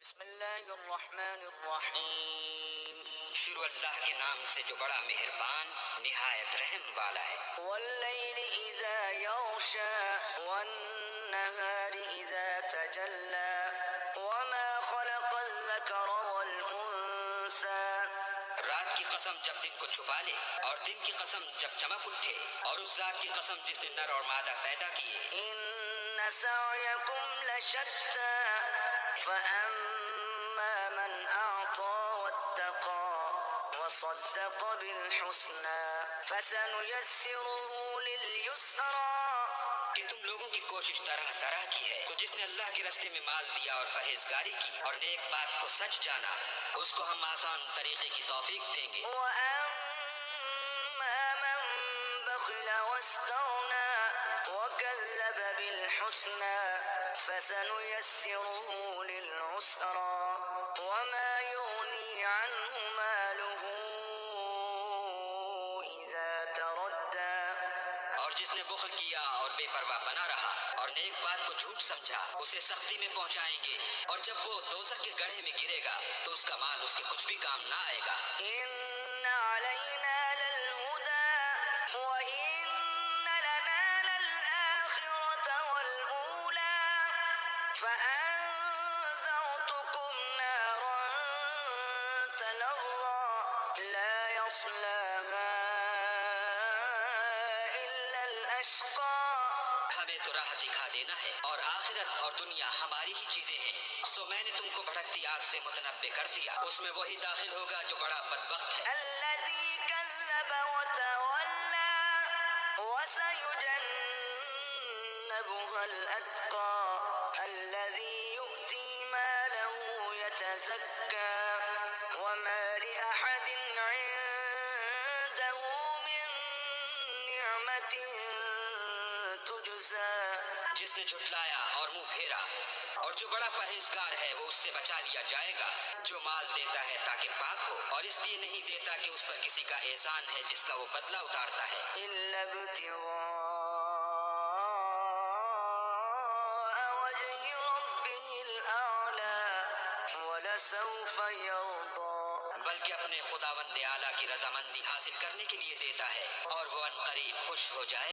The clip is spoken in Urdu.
بسم اللہ الرحمن الرحیم، شروع اللہ کے نام سے جو بڑا مہربان نہایت رحم والا ہے۔ واللیل اذا یغشی والنہار اذا تجلی وما خلق الذکر والانثی۔ رات کی قسم جب دن کو چھپا لے، اور دن کی قسم جب چمک اٹھے، اور اس ذات کی قسم جس نے نر اور مادہ پیدا کیے۔ ان سعیکم لشتی فاما من اعطی واتقی وصدق بالحسنی فسنیسرہ للیسری۔ کہ تم لوگوں کی کوشش طرح طرح کی ہے، تو جس نے اللہ کے راستے میں مال دیا اور پرہیزگاری کی اور نیک بات کو سچ جانا، اس کو ہم آسان طریقے کی توفیق دیں گے۔ وَأَمَّا مَن بَخِلَ وَاسْتَغْنَىٰ وَكَذَّبَ بِالْحُسْنَىٰ فَسَنُيَسِّرُهُ لِلْعُسْرَىٰ وَمَا يُغْنِي عَنْهُ مَالُهُ إِذَا تَرَدَّىٰ۔ اور جس نے بخل کیا اور بے پرواہ بنا رہا اور نیک بات کو جھوٹ سمجھا، اسے سختی میں پہنچائیں گے، اور جب وہ دوزخ کے گڑھے میں گرے گا تو اس کا مال اس کے کچھ بھی کام نہ آئے گا۔ إِنَّ عَلَيْنَا لَلْهُدَىٰ وَإِنَّ لَنَا لَلْآخِرَةَ وَالْأُولَىٰ فَأَنذَرْتُكُمْ نَارًا تَلَظَّىٰ لَا يَصْلَاهَا إِلَّا الْأَشْقَىٰ۔ ہمیں تو راہ دکھا دینا ہے، اور آخرت اور دنیا ہماری ہی چیزیں ہیں، سو میں نے تم کو بھڑکتی آگ سے متنبع کر دیا، اس میں وہی داخل ہوگا جو بڑا بدبخت ہے۔ الذي كذب وتولى وسيجنبها الأتقى الذي يؤتي ماله يتزكى وما لأحد عنده من نعمة تجزى۔ جس نے جھٹلایا اور منہ پھیرا، اور جو بڑا پرہیزگار ہے وہ اس سے بچا لیا جائے گا۔ جو مال دیتا ہے تاکہ پاک ہو، اور اس لیے نہیں دیتا کہ اس پر کسی کا احسان ہے جس کا وہ بدلہ اتارتا ہے۔ إلا ابتغاء وجه ربه الأعلى ولسوف يرضى۔ بلکہ اپنے خداوند اعلیٰ کی رضامندی حاصل کرنے کے لیے دیتا ہے، اور وہ عنقریب خوش ہو جائے۔